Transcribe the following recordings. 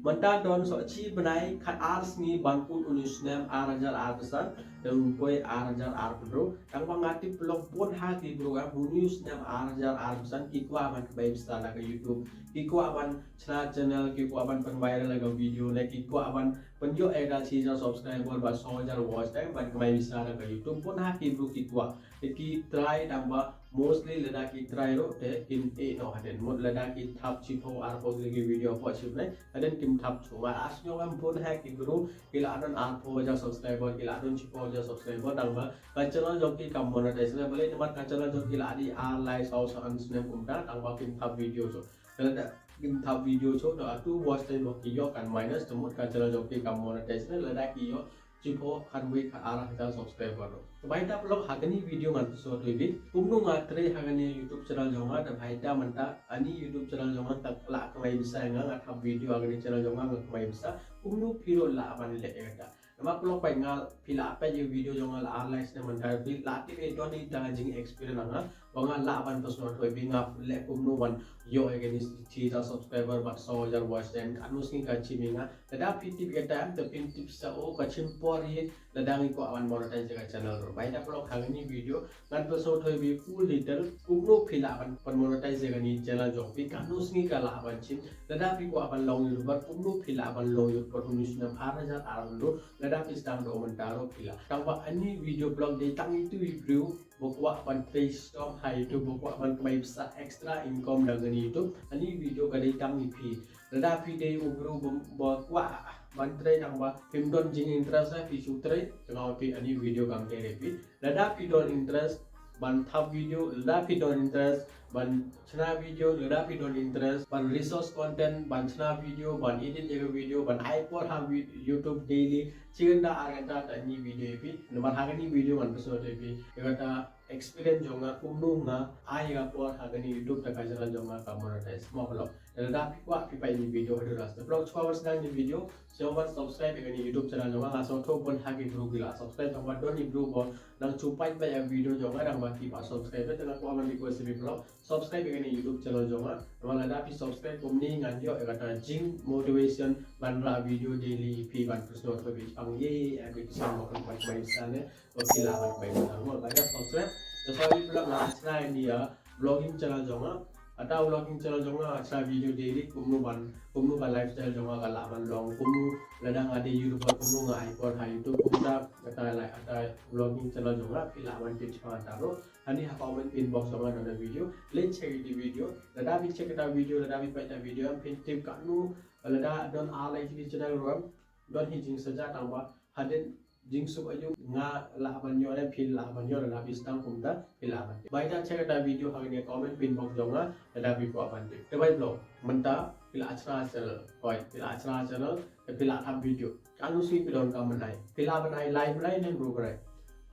Menta don so chi benai kat ars ni banpun unis nem arajar arpesan dan koi arajar arpedro tang pangati pelok pun hati program unis nem arajar arpesan kiko aman kebai bestana ke YouTube kiko aman channel kiko aman pen viral laga video le kiko aman penjo eda chija subscriber ba 100,000 watch time ban kebai bestana ke YouTube pun hati bro kiko ki try tamba mostly ladaki try ro te in e no haden mod ladaki thap chipo arpo lagi video po chip ne haden kim thap chuma asnyo am pun hack ibru kila adon arpo ja subscriber kila adon chipo ja subscriber tangba ka channel joki kam monetization bole temat ka channel joki la adi ar like sau sa ansne kumta tangba kim thap video so kada kim thap video so da tu watch time joki yo kan minus temut ka channel joki kam monetization ladaki yo Cipo kanwe ka arah kita subscriber. Baita pelok hagani video ngan so devi. Kumno ngatre hagani YouTube channel jonga dan baita manta ani YouTube channel jonga tak la kamai bisa ngang athap video hagani channel jonga ngang kamai bisa. Kumno piro la abani le eta. Nama pelok pai ngal pila apa je video jonga la arlais ne manta bil lati ke doni danging experience nanga. Wanga la aban pas not hoy binga le kumno wan yo hagani chita subscriber bat 100,000 watch dan anus ni kachi minga. Tada pitip eta te pintip sa o kachim pori ladangi ko awan monetize ka channel ro baita vlog hangni video ngan peso thoi bi full detail kumno phila awan pan monetize ka ni channel jong pi kanus ni kala awan chin lada pi ko awan long yu bar kumno phila awan long yu por hunis nam arajar arando lada pi stang do mentaro phila tangwa ani video blog de tang itu review bokwa awan face tom hai itu bokwa awan kemai besar extra income dengan YouTube ani video ka de tang pi lada pi de ubro bokwa Bantre nang ba pimdon jing interest na pi sutre tengah pi ani video kam tere pi lada pi don interest ban thap video lada pi don interest ban chana video lada pi don interest ban resource content ban chana video ban edit ega video ban iPod ha YouTube daily chinda aranta ta ni video pi nomor hagani video man peso te pi egata experience jonga kumnu nga ai ga por hagani YouTube ta kajara jonga ka monetize mo holo lada pi kwa pi pa ni video hadu rasta blog chawars na ni video Jangan subscribe dengan YouTube channel jangan asal tu pun hagi bro gila subscribe jangan don ni bro bo nang cupai banyak video jangan nang baki pak subscribe jangan aku aman di kuasa vlog subscribe dengan YouTube channel jangan nama ada pi subscribe kumni nganjo kata jing motivation banra video daily pi ban terus not lebih panggil episode makan baik sana wakila baik sana banyak subscribe jadi vlog lah channel dia vlogging channel jangan atau vlogging channel jonga acha video daily kumnu ban lifestyle jonga kala ban long kumnu ladang ade YouTuber kumnu nga iPod ha YouTube kumda kata like ata vlogging channel jonga pila ban tip chama taro ani ha comment inbox jonga dona video let's check the video lada bi check the video lada bi baca video am pin tip kanu lada don alai di channel rom don hijing saja tangba haden jingsuk ayu nga laban yo le phil laban yo la bistang kumda phil laban baita check da video hagni comment pin box jonga da bi ko aban de bai blog menta phil achra channel koi phil achra channel phil atham video kanu si pidon kam banai phil laban ai live rai nen bro rai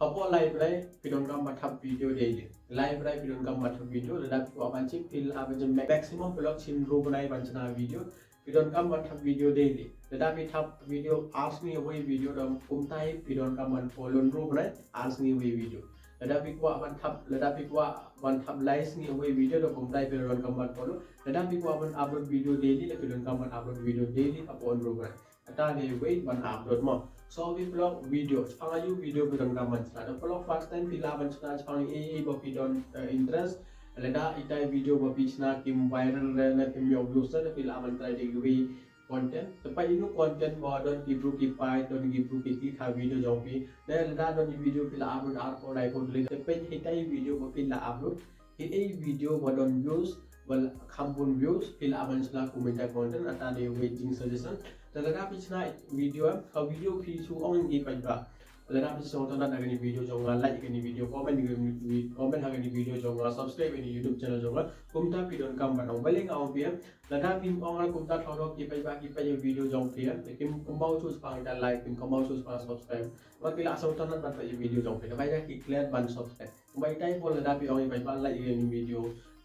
apo live rai pidon kam mathap video daily live rai pidon kam mathap video da bi ko aban chik phil aban maximum blog chin ro banai banchana video Pidon kam ban thap video daily. Tetapi thap video ask me away video dam kumtai pidon kam ban follow ro right ask me away video. Tetapi kwa ban thap likes me away video dam kumtai pidon kam ban follow. Tetapi kwa ban upload video daily le pidon kam ban upload video daily upon ro right. Ata de wait ban upload mo. So we vlog video. Pangayu video pidon kam ban start. Vlog first time pila ban start pang bo pidon interest Leda itai video bapisna kim viral na kim yo views na pila man try de giveaway content tepai inu content mo don gibru ki pai don gibru ki click ha video jompi na leda don video pila upload ar ko dai ko le tepai itai video bapila upload itai video mo don views wal khampun views pila man sla comment content ata de waiting suggestion leda pisna video ha video phi chu ong gi pai ba Lada bisa tonton agani video jonga like agani video comment agani video jonga subscribe agani YouTube channel jonga kumta pidon kam banong baling aw pia lada pim ongal kumta thono ki pai video jong pia kim kumbau chus pang ta like kim kumbau chus pang subscribe makila asal tonton ban pai video jong pia bai ki clear ban subscribe bai tai pol lada pi ong pai like agani video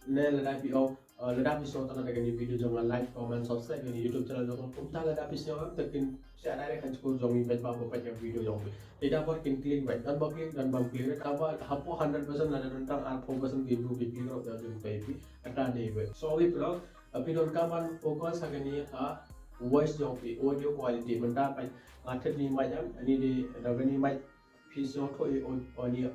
ne lada pi ong lada pi tonton agani video jonga like comment subscribe agani YouTube channel jonga kumta lada pi ong tekin saya ada kan cukup jongi pai pai video jong pia tidak boleh klik baik dan bagi dan bang clear apa hapo 100% ada tentang alpha persen gitu clear of the baby ada deh so we blog tapi don kaman fokus agani ha voice jong pi audio quality menta pai ngatet ni mai am ani di ragani mai pisio to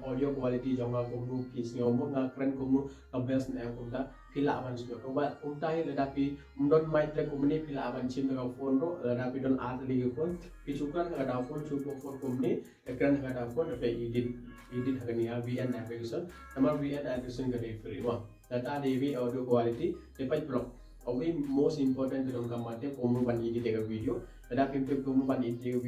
audio quality jong ga kumnu pisio mo nga kren kumnu ka best na kumta pila aban sio ko ba kumta hi leda pi mdon mai tle kumni pila aban chim ga phone ro leda pi don at li phone pi chukan ga da phone chu phone kumni ekran ga da phone pe edit hagani ya vn application namar vn application ga de free wa data devi audio quality te pai block Oke, most important dalam gambarnya perubahan edit tiga video. Ada pintu perubahan edit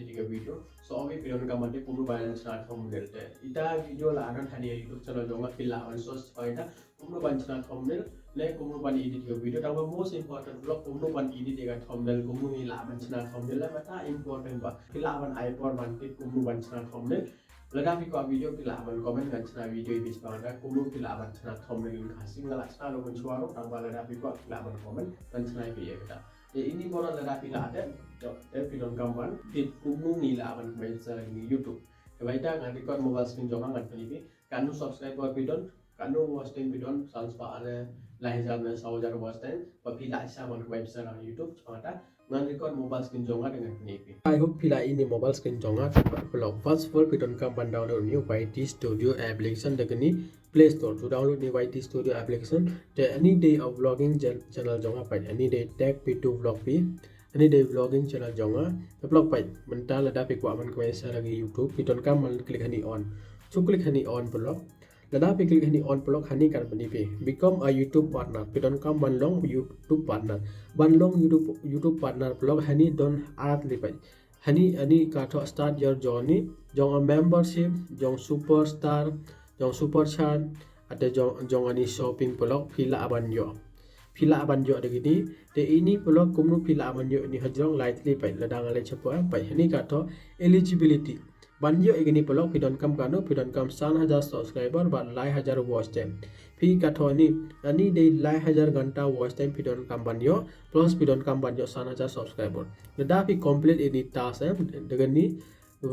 tiga video. So, oke video gambarnya perubahan start thumbnail. Ita video lah akan hanya YouTube channel jonga pila ansos faida perubahan start thumbnail. Le perubahan edit tiga video. Tapi most important vlog perubahan edit tiga thumbnail. Perubahan start thumbnail lah mata important bah. Pila akan iPod mantik perubahan start thumbnail. Lada pi ko video pila aban comment kan chana video bis bangda kumnu pila aban chana thumbnail khasi ngala chana lo mensuaro tangba lada pi ko pila aban comment kan chana video kita ini bola lada pila ada te film gambar di kumnu ni la aban main sa ni YouTube baita ngan record mobile screen jonga ngan pini kanu subscribe ko pidon kanu watch time pidon sans pa ale lain jam na saujar watch time pa pila isa ban main sa ni YouTube chata ngan record mobile screen jonga dengan pini I hope pila ini mobile screen jonga vlog first full piton kam ban download new YT Studio application degani Play Store to download the YT Studio application the any day of vlogging channel jonga pai any day tag Bittu vlog pi any day vlogging channel jonga the vlog pai mental lada pi kwa man kwai sa lagi YouTube piton kam man click hani on so click hani on vlog lada pi click hani on vlog hani kan pani pi become a YouTube partner piton kam man long YouTube partner ban long YouTube partner vlog hani don art lipai hani ani kato start your journey jong a membership jong superstar jong super chat ada jong ani shopping vlog pila abanyo degini te ini vlog kumnu pila abanyo ni hajrong lightly pai ladang ale chepo pai hani kato eligibility banyo igini vlog pidon kam kano pidon kam 1000 subscriber ba 1000 watch time phi kato ni ani de 1000 घंटा watch time pidon kam banyo plus pidon kam banyo 1000 subscriber lada pi complete ini task degani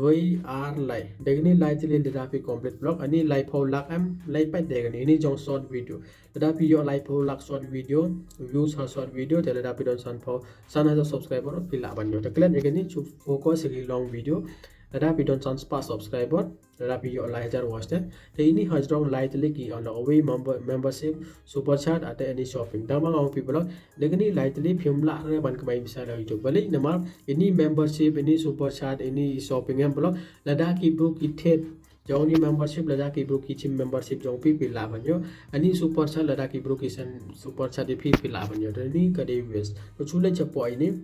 we are like degani lightly lada pi complete vlog ani live ho lak am live pai degani ini jong short video lada pi yo live ho lak short video views ha short video te lada pi don san pho 1000 subscriber pila banyo te klan igani chu focus igi long video lada pi don sans pa subscriber lada pi yo 1000 watch time te ini hajrong lightly ki on away membership super chat ate any shopping damang ang people degani lightly film la re ban kamai bisa la YouTube balik nama ini membership ini super chat ini shopping em blog lada ki bro ki thet jong ni membership lada ki bro ki chim membership jong pi pila banyo ani super chat lada ki bro ki san super chat pi pila banyo ni ka de west to chule chapo ini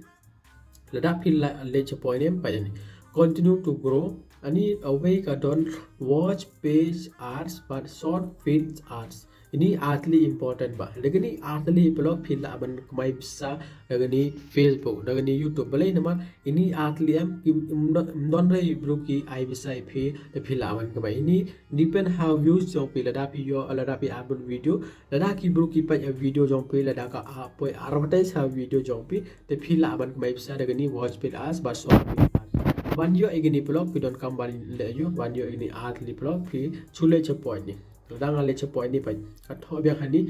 lada pila le chapo ini pa ni continue to grow ani away ka don watch page ads but short feed ads ini artly important ba legani artly blog pila aban mai bisa legani Facebook legani YouTube balai nama ini artly am non re bro ki ai bisa phi the pila aban ka ini depend how views jong pila da pi yo lada pi upload video lada ki bro ki pa video jong pi lada ka poi advertise ha video jong pi the pila aban mai bisa legani watch page ads but short feed banyo igini blog pidon kambali le yo banyo igini artly blog pi chule che point ni dang ale che point ni pai atho bya hani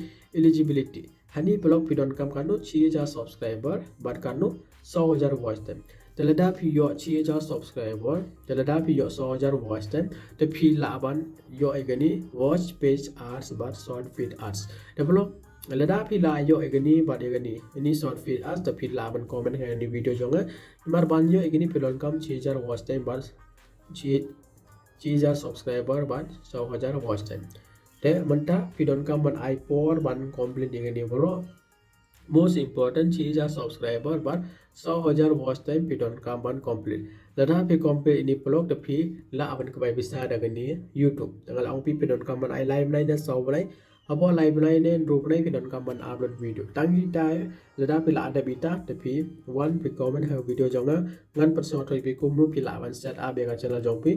eligibility hani blog pidon kam kanu 6000 subscriber but kanu 100000 watch time telada pi yo 6000 subscriber telada pi yo 100000 watch time te pi laban yo igini watch page ads but short feed ads the blog lada pi la yo igini but igini ini short feed ads te pi laban comment hai ni video jonga mar banyo igini pidon kam 6000 watch time but 6000 subscriber but 100000 watch time te manta pidon kam ban iPod ban complete igini bro most important 6000 subscriber but 100000 watch time pidon kam ban complete lada pi complete ini blog te pi la aban ka bai bisa dagani YouTube tangal ang pi pidon kam ban I live nai da saw nai abo live nai ne group nai pidon kam ban upload video tangi tai lada pi la ada bita te pi one pi comment ha video jonga ngan person thoi pi kumnu pi la ban set up ga channel jong pi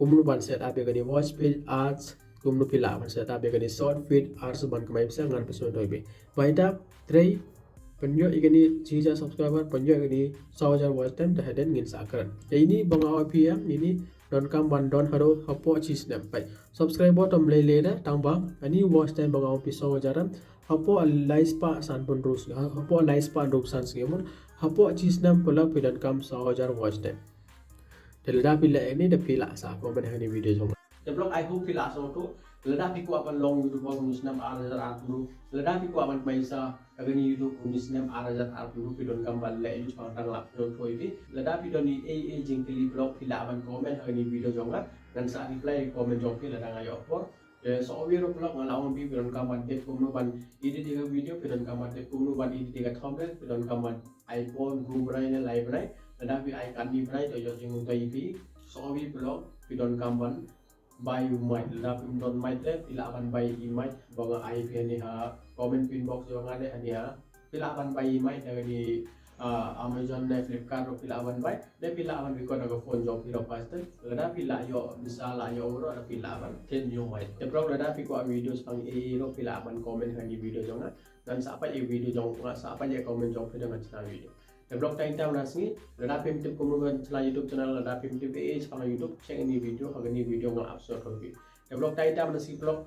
kumnu ban set up ga ni watch page ads kumnu pi la ban set up ga ni short feed ads ban kamai bisa ngan person thoi pi baita 3 penyo igani 6000 subscriber penyo igani 1000 watch time the hidden ngin sakran ini bangau pm ini don kam ban don haro hapo chi snap pai subscriber tom le le da tang bang ani watch time bangau pi 1000 hapo live pa san pon rus hapo live pa rup san sgemon Hapo cisnam pelak pidan kam 1,000 watch time. Telada pila ini dah pila sa komen hani video jong. Develop I hope pila sa to. Lada piku akan long YouTube ko musnam arajar arpuru. Lada piku akan paisa kagani YouTube musnam arajar arpuru pidon kam balle itu pangtang lap don toivi. Lada pidon ni jingkili blog pila akan komen hani video jonga dan sa reply komen jong pila lada ngayo por. So oviro blog ngalawan bi pidon kam ade kumno ban ini tiga video pidon kam ade kumno ban ini tiga thumbnail pidon kam iPhone group rai ne live rai. Lada pi icon di rai to jing toivi. So ovi blog pidon kam ban by might lap don might le pila akan by might baga IP ni ha comment pin box yo ngale ani ha pila akan by might dari Amazon ne Flipkart ro pila akan by de pila akan record aga phone jo pila pastel lada pila yo misala yo ro ada pila akan 10 yo might de pro lada pi ko videos pang ro pila akan comment hani video jo nga dan sa apa video jo nga sa apa comment jo pila dengan channel video Develop time time nasni, lada pim tip kumno channel YouTube channel lada pim tip channel YouTube check ini video, haga ni video ngal upload hobi. Develop time time nasi blog